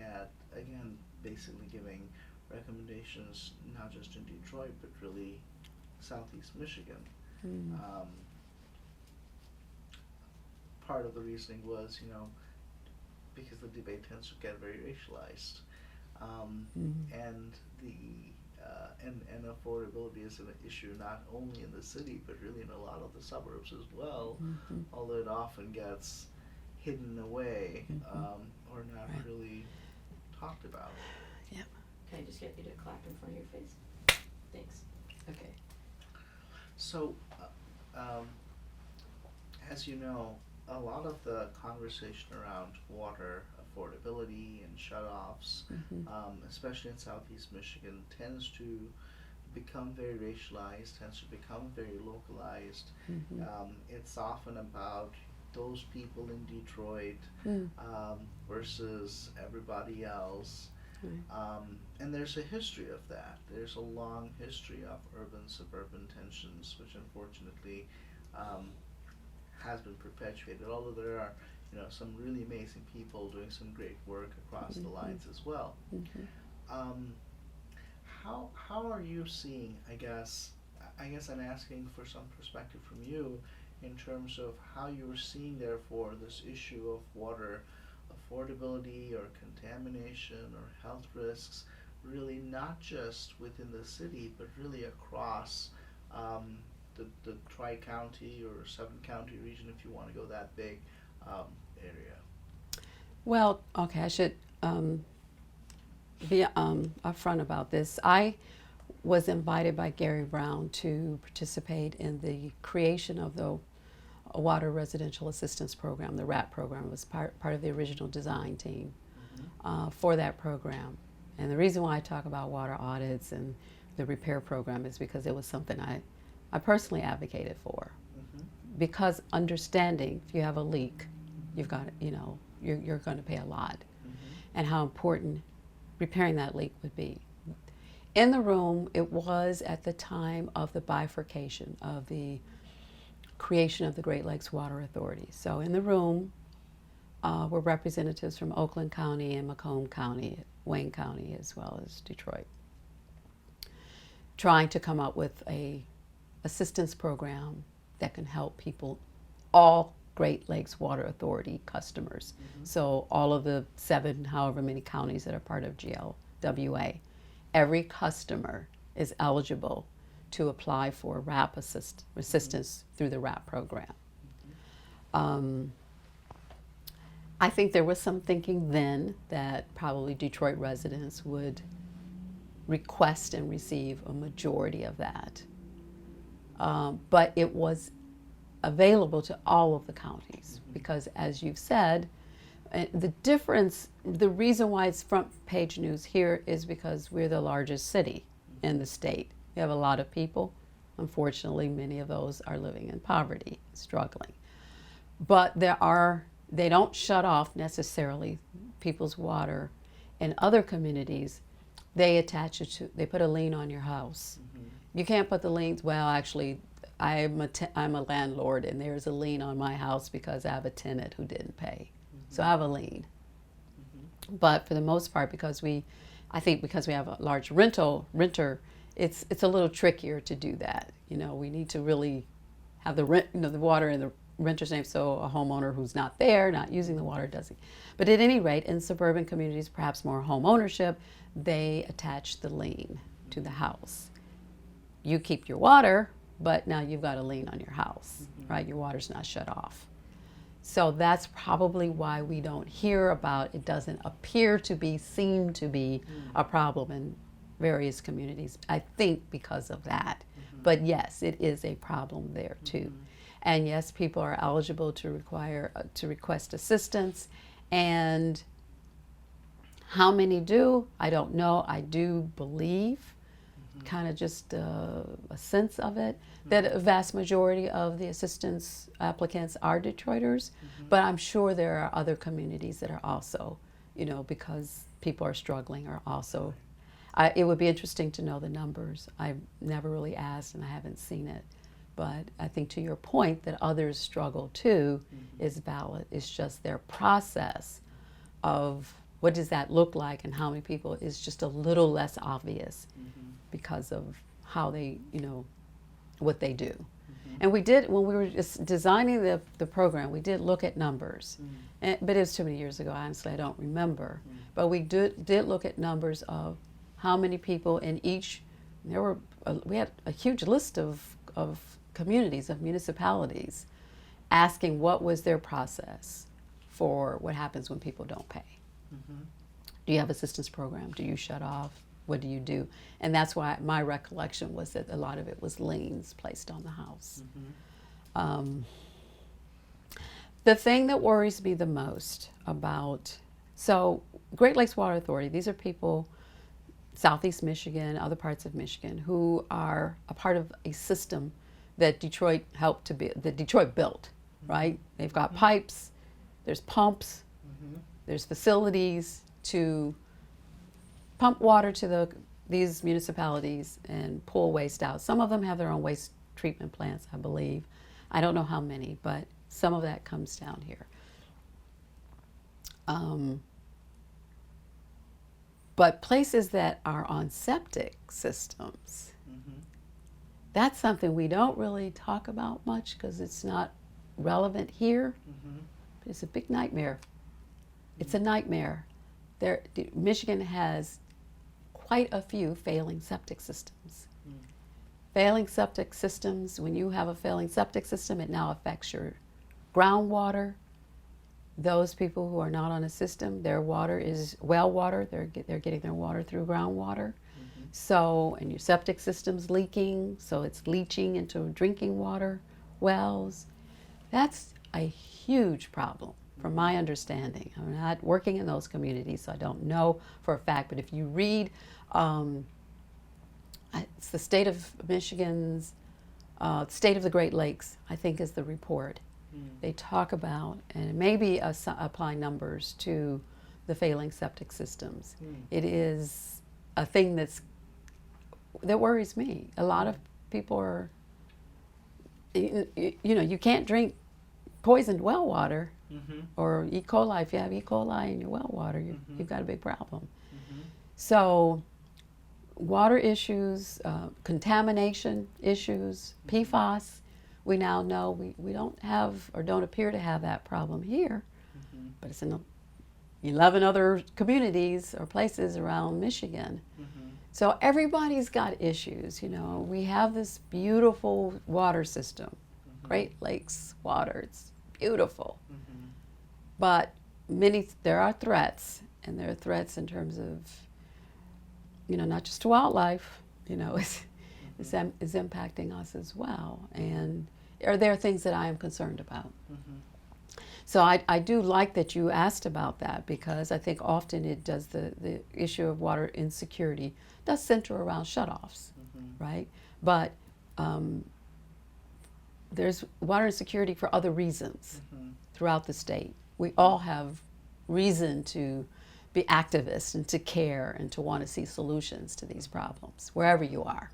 at, again, basically giving recommendations not just in Detroit, but really Southeast Michigan. Mm. Um, Part of the reasoning was, because the debate tends to get very racialized, Mm. and and affordability is an issue not only in the city but really in a lot of the suburbs as well, Mm-hmm. although it often gets hidden away, Mm-hmm. or not Right. really talked about. Yep. Can I just get you to clap in front of your face? Thanks. Okay. So, as you know, a lot of the conversation around water affordability and shutoffs, Mm-hmm. especially in Southeast Michigan, tends to become very racialized, tends to become very localized. Mm-hmm. It's often about those people in Detroit, Mm. versus everybody else. Right. And there's a history of that. There's a long history of urban-suburban tensions, which unfortunately um, has been perpetuated. Although there are, some really amazing people doing some great work across the Mm-hmm. lines as well. Mm-hmm. Um, how are you seeing? I guess I'm asking for some perspective from you in terms of how you're seeing, therefore, this issue of water affordability or contamination or health risks, really not just within the city, but really across the tri-county or seven-county region, if you want to go that big, area. Well, okay, I should be upfront about this. I was invited by Gary Brown to participate in the creation of the Water Residential Assistance Program, the RAP program. It was part of the original design team for that program. And the reason why I talk about water audits and the repair program is because it was something I personally advocated for. Mm-hmm. Because understanding if you have a leak, you've got, you're going to pay a lot, Mm-hmm. and how important repairing that leak would be. In the room, it was at the time of the bifurcation of the creation of the Great Lakes Water Authority. So in the room were representatives from Oakland County and Macomb County, Wayne County, as well as Detroit, trying to come up with a assistance program that can help people, all Great Lakes Water Authority customers. Mm-hmm. So all of the 7, however many counties that are part of GLWA, every customer is eligible to apply for RAP assistance through the RAP program. I think there was some thinking then that probably Detroit residents would request and receive a majority of that. But it was available to all of the counties because, as you've said, the reason why it's front page news here is because we're the largest city in the state. We have a lot of people. Unfortunately, many of those are living in poverty, struggling. But they don't shut off necessarily people's water. In other communities, they put a lien on your house. Mm-hmm. You can't put the liens, well, actually, I'm a landlord and there's a lien on my house because I have a tenant who didn't pay. So I have a lien. Mm-hmm. But for the most part, because we have a large renter, it's a little trickier to do that. We need to really have the water in the renter's name, so a homeowner who's not there, not using the water, doesn't. But at any rate, in suburban communities, perhaps more home ownership, they attach the lien to the house. You keep your water, but now you've got a lien on your house, right? Your water's not shut off. So that's probably why we don't hear about it. Doesn't seem to be a problem in various communities. I think because of that. But yes, it is a problem there too. And yes, people are eligible to request assistance. And how many do? I don't know. I do believe, kind of just a sense of it, that a vast majority of the assistance applicants are Detroiters. But I'm sure there are other communities that are also, because people are struggling, are also. It would be interesting to know the numbers. I've never really asked and I haven't seen it. But I think to your point that others struggle too is valid. It's just their process of what does that look like and how many people is just a little less obvious Mm-hmm. because of how they, what they do. Mm-hmm. And we did, when we were just designing the program, we did look at numbers. But it was too many years ago, honestly, I don't remember. But we did look at numbers of how many people in each, we had a huge list of communities, of municipalities, asking what was their process for what happens when people don't pay. Mm-hmm. Do you have assistance program? Do you shut off? What do you do? And that's why my recollection was that a lot of it was liens placed on the house. Mm-hmm. The thing that worries me the most about, so Great Lakes Water Authority, these are people, Southeast Michigan, other parts of Michigan, who are a part of a system that Detroit helped to build, that Detroit built, right? They've got pipes, there's pumps, Mm-hmm. there's facilities to pump water to these municipalities and pull waste out. Some of them have their own waste treatment plants, I believe. I don't know how many, but some of that comes down here. But places that are on septic systems, Mm-hmm. that's something we don't really talk about much because it's not relevant here. Mm-hmm. It's a big nightmare. It's a nightmare. Michigan has quite a few failing septic systems. Failing septic systems, when you have a failing septic system, it now affects your groundwater. Those people who are not on a system, their water is well water. They're getting their water through groundwater. Mm-hmm. So, and your septic system's leaking, so it's leaching into drinking water wells. That's a huge problem, from my understanding. I'm not working in those communities, so I don't know for a fact. But if you read, it's the state of Michigan's, State of the Great Lakes, I think is the report. They talk about, and maybe apply numbers to the failing septic systems. It is a thing that worries me. A lot of people are, you can't drink poisoned well water, Mm-hmm. or E. coli. If you have E. coli in your well water, you've got a big problem. Mm-hmm. So water issues, contamination issues, PFAS, we now know we don't have or don't appear to have that problem here, Mm-hmm. but it's in 11 other communities or places around Michigan. Mm-hmm. So everybody's got issues, We have this beautiful water system, Great Lakes water. It's beautiful. Mm-hmm. But there are threats, and there are threats in terms of, not just to wildlife, is impacting us as well. And there are things that I am concerned about. Mm-hmm. So I do like that you asked about that, because I think often it does, the issue of water insecurity does center around shutoffs, right? But there's water insecurity for other reasons throughout the state. We all have reason to be activists and to care and to want to see solutions to these problems, wherever you are.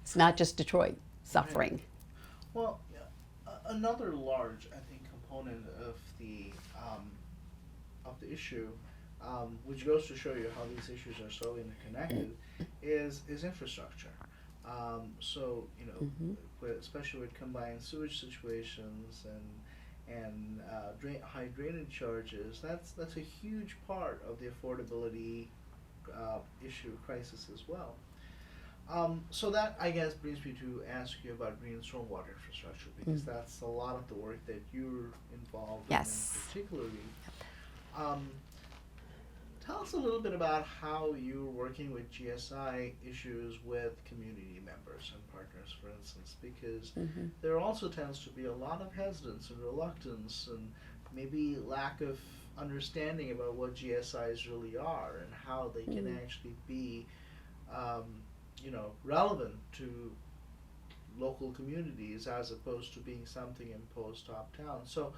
It's not just Detroit suffering. Well, another large, I think, component of the issue, which goes to show you how these issues are so interconnected, is infrastructure. So especially with combined sewage situations and high drainage charges, that's a huge part of the affordability issue crisis as well. So that, I guess, brings me to ask you about green stormwater infrastructure, because that's a lot of the work that you're involved Yes. in particularly. Tell us a little bit about how you're working with GSI issues with community members and partners, for instance, because there also tends to be a lot of hesitance and reluctance and maybe lack of understanding about what GSIs really are and how they can actually be relevant to local communities as opposed to being something imposed top-down. So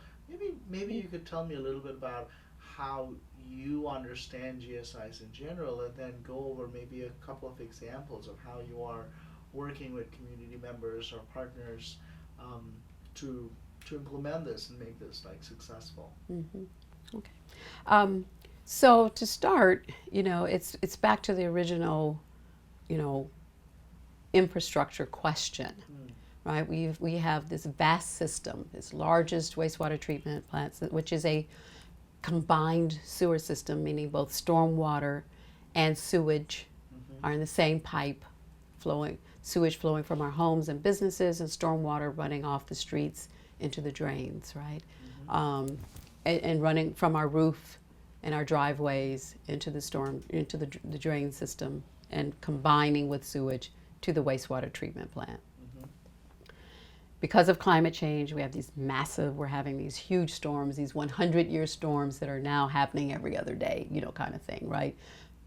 maybe you could tell me a little bit about how you understand GSIs in general, and then go over maybe a couple of examples of how you are working with community members or partners to implement this and make this successful. Okay. So to start, it's back to the original, you know, infrastructure question, right? We have this vast system, this largest wastewater treatment plant, which is a combined sewer system, meaning both stormwater and sewage are in the same pipe, sewage flowing from our homes and businesses, and stormwater running off the streets into the drains, right? And running from our roof and our driveways into the drain system, and combining with sewage to the wastewater treatment plant. Because of climate change, we're having these huge storms, these 100-year storms that are now happening every other day, kind of thing, right?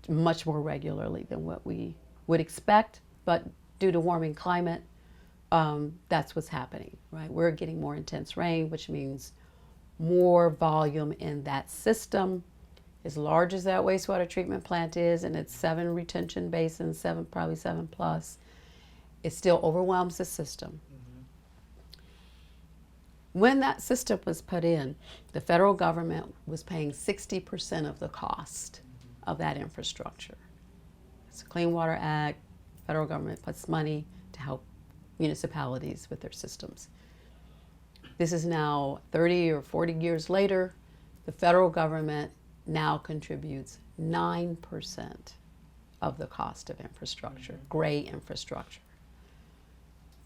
Much more regularly than what we would expect, but due to warming climate, that's what's happening, right? We're getting more intense rain, which means more volume in that system. As large as that wastewater treatment plant is, and it's 7 retention basins, probably 7 plus, it still overwhelms the system. When that system was put in, the federal government was paying 60% of the cost of that infrastructure. It's a Clean Water Act. Federal government puts money to help municipalities with their systems. This is now 30 or 40 years later. The federal government now contributes 9% of the cost of infrastructure, gray infrastructure.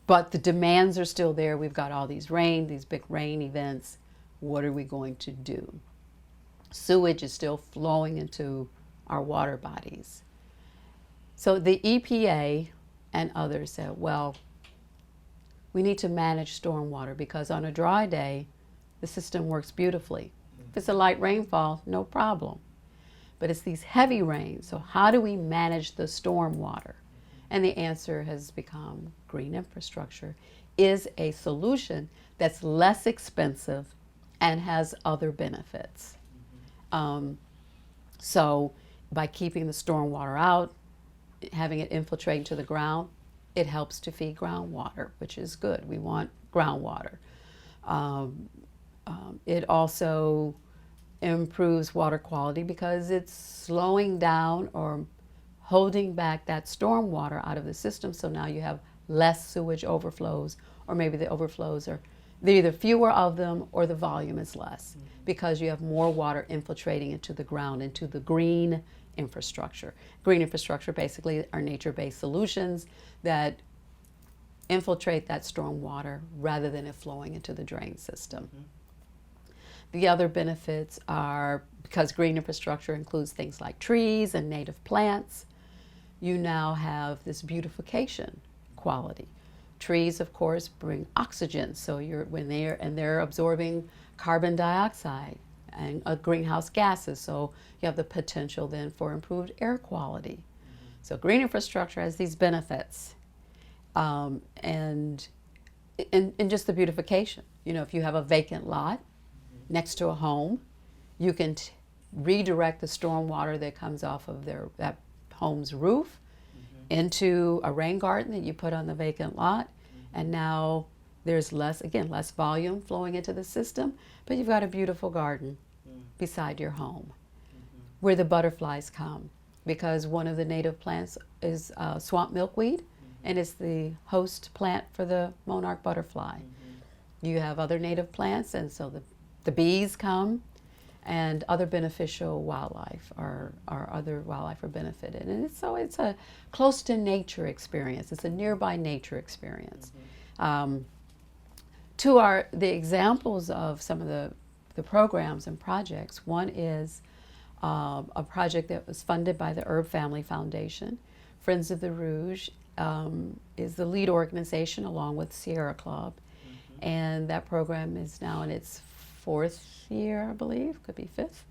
But the demands are still there. We've got all these big rain events. What are we going to do? Sewage is still flowing into our water bodies. So the EPA and others said, well, we need to manage stormwater, because on a dry day, the system works beautifully. If it's a light rainfall, no problem. But it's these heavy rains, so how do we manage the stormwater? And the answer has become green infrastructure is a solution that's less expensive and has other benefits. So by keeping the stormwater out, having it infiltrate into the ground, it helps to feed groundwater, which is good. We want groundwater. It also improves water quality because it's slowing down or holding back that stormwater out of the system. So now you have less sewage overflows, or maybe the overflows are either fewer of them or the volume is less, because you have more water infiltrating into the ground, into the green infrastructure. Green infrastructure basically are nature-based solutions that infiltrate that stormwater rather than it flowing into the drain system. The other benefits are, because green infrastructure includes things like trees and native plants, you now have this beautification quality. Trees, of course, bring oxygen, so they're absorbing carbon dioxide and greenhouse gases, so you have the potential then for improved air quality. So green infrastructure has these benefits, and just the beautification. If you have a vacant lot next to a home, you can redirect the stormwater that comes off of that home's roof into a rain garden that you put on the vacant lot, and now there's less volume flowing into the system, but you've got a beautiful garden beside your home where the butterflies come, because one of the native plants is swamp milkweed, and it's the host plant for the monarch butterfly. You have other native plants, and so the bees come, and other beneficial wildlife or other wildlife are benefited. And it's a close to nature experience. It's a nearby nature experience. The examples of some of the programs and projects, one is a project that was funded by the Herb Family Foundation. Friends of the Rouge is the lead organization along with Sierra Club. And that program is now in its 4th year, I believe, could be 5th,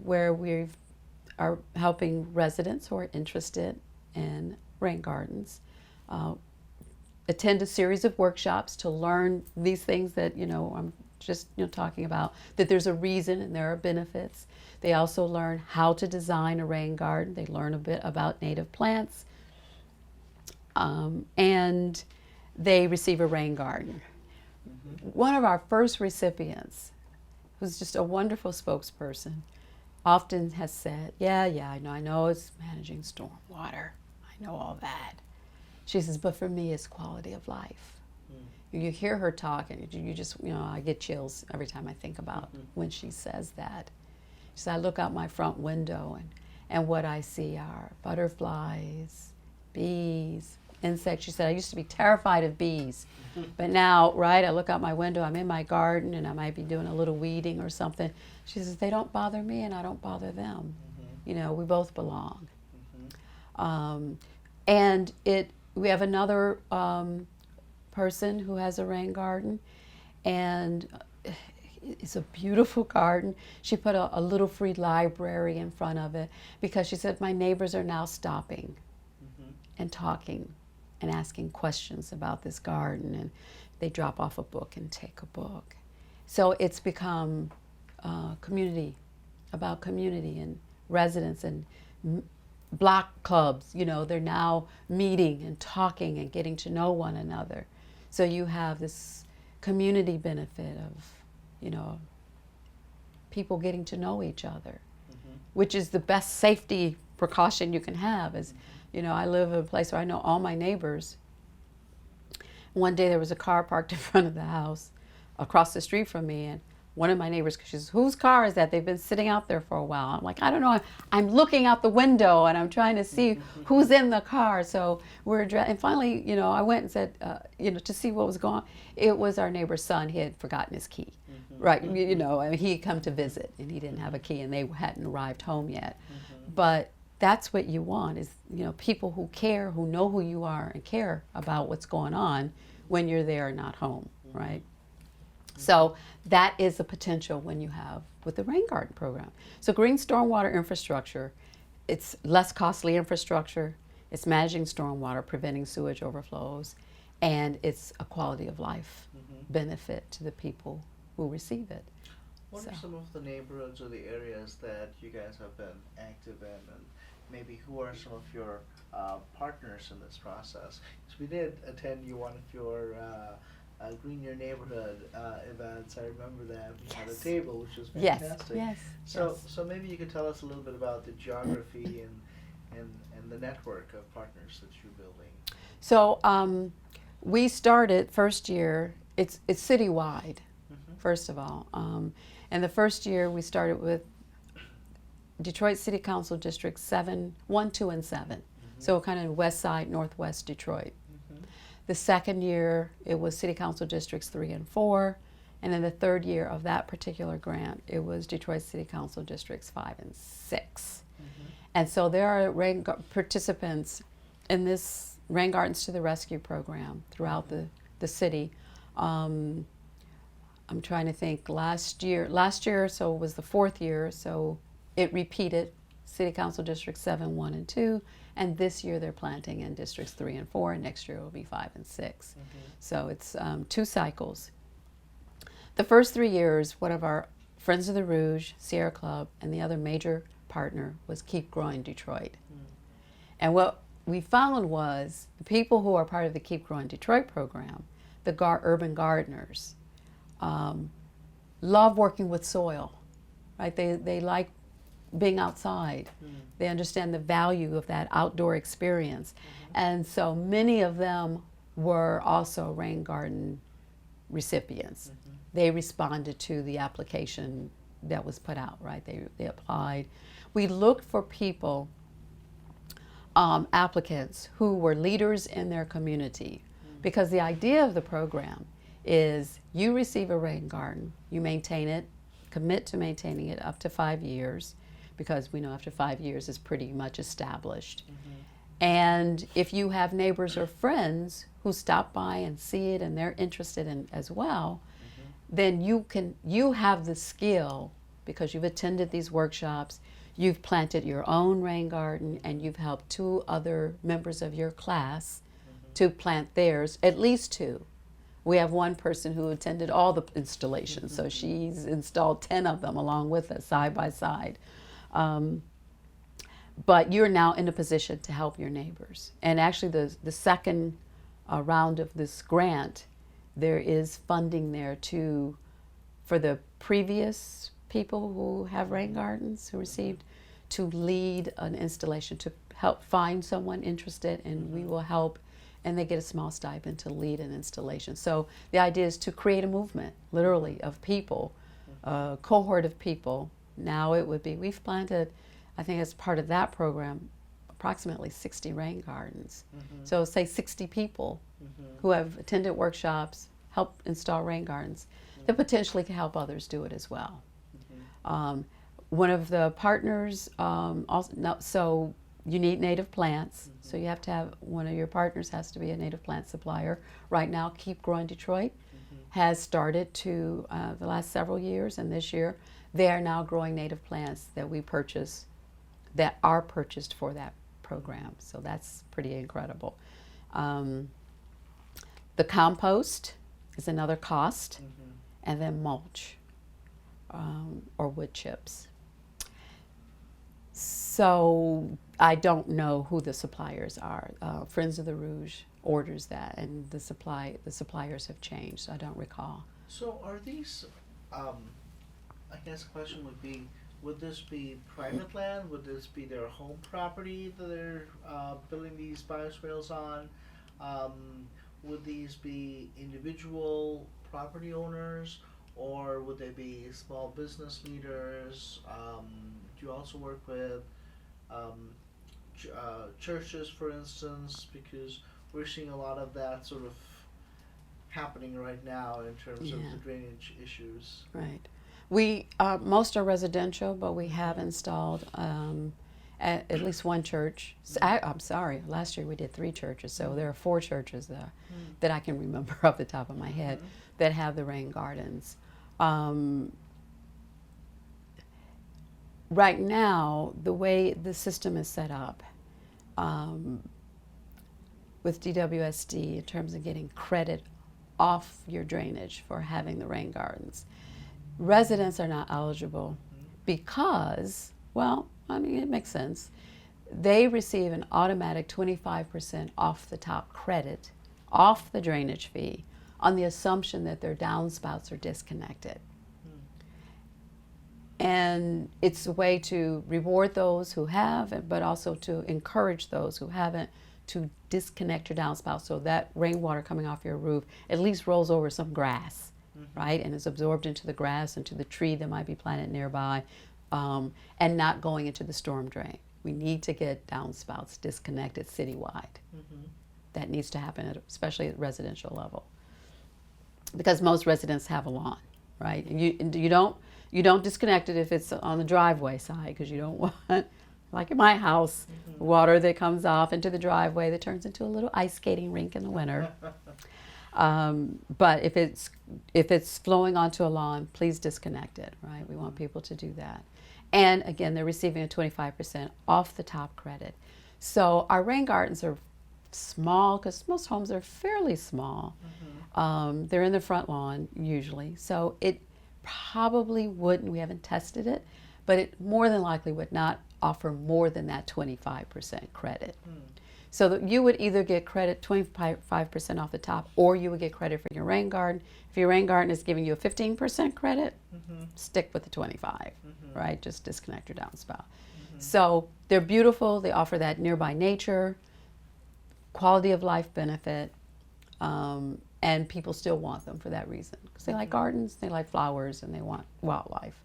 where we are helping residents who are interested in rain gardens attend a series of workshops to learn these things that I'm just talking about, that there's a reason and there are benefits. They also learn how to design a rain garden. They learn a bit about native plants, and they receive a rain garden. One of our first recipients, who's just a wonderful spokesperson, often has said, yeah, I know it's managing stormwater. I know all that. She says, but for me, it's quality of life. You hear her talk, and you just, I get chills every time I think about when she says that. She said, I look out my front window, and what I see are butterflies, bees, insects. She said, I used to be terrified of bees, but now, right, I look out my window, I'm in my garden, and I might be doing a little weeding or something. She says, they don't bother me, and I don't bother them. We both belong. And we have another person who has a rain garden, and it's a beautiful garden. She put a little free library in front of it because she said, my neighbors are now stopping and talking and asking questions about this garden, and they drop off a book and take a book. So it's become community, about community and residents and block clubs. They're now meeting and talking and getting to know one another. So you have this community benefit of, people getting to know each other, which is the best safety precaution you can have. Is, I live in a place where I know all my neighbors. One day there was a car parked in front of the house across the street from me, and one of my neighbors, she says, whose car is that? They've been sitting out there for a while. I'm like, I don't know. I'm looking out the window and I'm trying to see who's in the car. So and finally, I went and said, to see what was going on. It was our neighbor's son. He had forgotten his key. Right. I mean, he had come to visit and he didn't have a key and they hadn't arrived home yet. But that's what you want is, people who care, who know who you are and care about what's going on when you're there and not home. Right. So that is the potential when you have with the rain garden program. So green stormwater infrastructure, it's less costly infrastructure, it's managing stormwater, preventing sewage overflows, and it's a quality of life benefit to the people who receive it. What are some of the neighborhoods or the areas that you guys have been active in, and maybe who are some of your partners in this process? Because we did attend one of your Green Your Neighborhood events. I remember that we had a table, which was fantastic. Yes. So maybe you could tell us a little bit about the geography and the network of partners that you're building. So we started first year. It's citywide, first of all. And the first year we started with Detroit City Council Districts 1, 2, and 7. So kind of west side, northwest Detroit. The second year, it was City Council Districts 3 and 4. And then the third year of that particular grant, it was Detroit City Council Districts 5 and 6. And so there are participants in this Rain Gardens to the Rescue program throughout the city. I'm trying to think, last year, so it was the fourth year, so it repeated City Council Districts 7, 1, and 2. And this year they're planting in Districts 3 and 4, and next year it will be 5 and 6. So it's 2 cycles. The first 3 years, one of our Friends of the Rouge, Sierra Club, and the other major partner was Keep Growing Detroit. And what we found was the people who are part of the Keep Growing Detroit program, the urban gardeners, love working with soil, right? They like being outside. They understand the value of that outdoor experience. And so many of them were also rain garden recipients. They responded to the application that was put out, right? They applied. We looked for people, applicants who were leaders in their community, because the idea of the program is you receive a rain garden, you maintain it, commit to maintaining it up to 5 years, because we know after 5 years it's pretty much established. And if you have neighbors or friends who stop by and see it and they're interested in as well, then you have the skill, because you've attended these workshops, you've planted your own rain garden, and you've helped 2 other members of your class to plant theirs, at least 2. We have one person who attended all the installations, so she's installed 10 of them along with us, side by side. But you're now in a position to help your neighbors. And actually the second round of this grant, there is funding there for the previous people who have rain gardens who received to lead an installation, to help find someone interested, and we will help, and they get a small stipend to lead an installation. So the idea is to create a movement, literally, of people, a cohort of people. Now it would be, we've planted, I think as part of that program, approximately 60 rain gardens. So say 60 people who have attended workshops, helped install rain gardens, that potentially can help others do it as well. One of the partners, also, no, so you need native plants, so you have to have, one of your partners has to be a native plant supplier. Right now, Keep Growing Detroit has started to, the last several years, and this year, they are now growing native plants that we purchase, that are purchased for that program. So that's pretty incredible. The compost is another cost, and then mulch or wood chips. So I don't know who the suppliers are. Friends of the Rouge orders that, and the suppliers have changed, so I don't recall. So are these, I guess the question would be, would this be private land? Would this be their home property that they're building these bioswales on? Would these be individual property owners, or would they be small business leaders? Do you also work with churches, for instance? Because we're seeing a lot of that sort of happening right now in terms of the drainage issues. Right. We, most are residential, but we have installed at least one church. I'm sorry, last year we did 3 churches, so there are 4 churches that I can remember off the top of my head that have the rain gardens. Right now, the way the system is set up with DWSD in terms of getting credit off your drainage for having the rain gardens, residents are not eligible because, well, I mean, it makes sense. They receive an automatic 25% off the top credit, off the drainage fee, on the assumption that their downspouts are disconnected. And it's a way to reward those who have, but also to encourage those who haven't to disconnect your downspout, so that rainwater coming off your roof at least rolls over some grass, right, and is absorbed into the grass, into the tree that might be planted nearby, and not going into the storm drain. We need to get downspouts disconnected citywide. That needs to happen, especially at residential level, because most residents have a lawn, right? And you don't disconnect it if it's on the driveway side, because you don't want, like in my house, water that comes off into the driveway that turns into a little ice skating rink in the winter. But if it's flowing onto a lawn, please disconnect it, right? We want people to do that. And again, they're receiving a 25% off the top credit. So our rain gardens are small, because most homes are fairly small. They're in the front lawn usually. So it probably wouldn't, we haven't tested it, but it more than likely would not offer more than that 25% credit. So that you would either get credit 25% off the top, or you would get credit for your rain garden. If your rain garden is giving you a 15% credit, stick with the 25, right? Just disconnect your downspout. So they're beautiful. They offer that nearby nature, quality of life benefit, and people still want them for that reason, because they like gardens, they like flowers, and they want wildlife.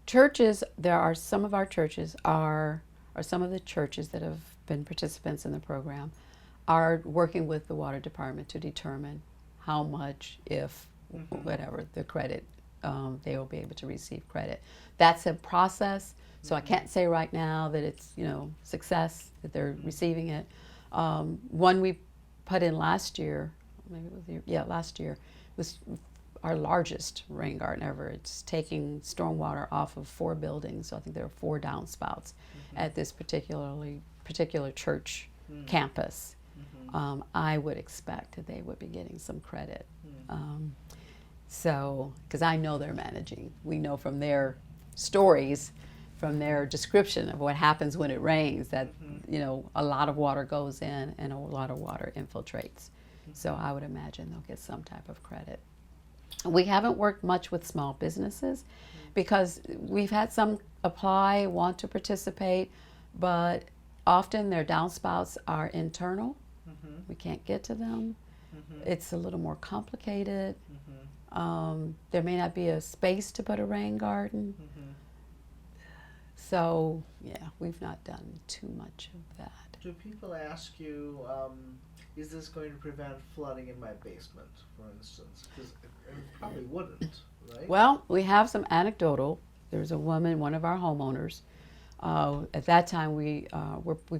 Churches, there are some of our churches or some of the churches that have been participants in the program are working with the water department to determine how much, if whatever the credit, they will be able to receive credit. That's a process, so I can't say right now that it's, success, that they're receiving it. One we put in last year, maybe it was last year, was our largest rain garden ever. It's taking stormwater off of 4 buildings, so I think there are 4 downspouts at this particular church campus. I would expect that they would be getting some credit. So, because I know they're managing. We know from their stories, from their description of what happens when it rains, that a lot of water goes in and a lot of water infiltrates. So I would imagine they'll get some type of credit. We haven't worked much with small businesses because we've had some apply, want to participate, but often their downspouts are internal. Mm-hmm. We can't get to them. Mm-hmm. It's a little more complicated. Mm-hmm. There may not be a space to put a rain garden. Mm-hmm. So, yeah, we've not done too much of that. Do people ask you, is this going to prevent flooding in my basement, for instance? Because it probably wouldn't, right? Well, we have some anecdotal. There's a woman, one of our homeowners. At that time, we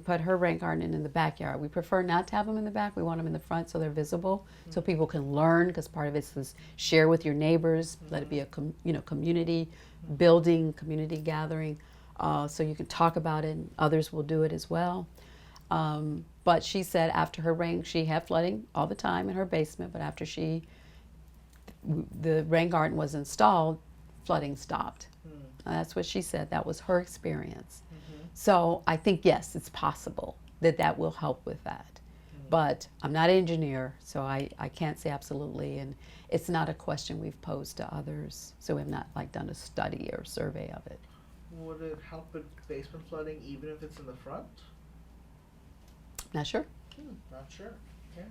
put her rain garden in the backyard. We prefer not to have them in the back. We want them in the front so they're visible, so people can learn. Because part of it's this share with your neighbors. Let it be a community building, community gathering, so you can talk about it, and others will do it as well. But she said after her rain, she had flooding all the time in her basement. But after the rain garden was installed, flooding stopped. That's what she said. That was her experience. Mm-hmm. So I think, yes, it's possible that will help with that. But I'm not an engineer, so I can't say absolutely. And it's not a question we've posed to others. So we have not done a study or survey of it. Would it help with basement flooding even if it's in the front? Not sure. Not sure. Yeah.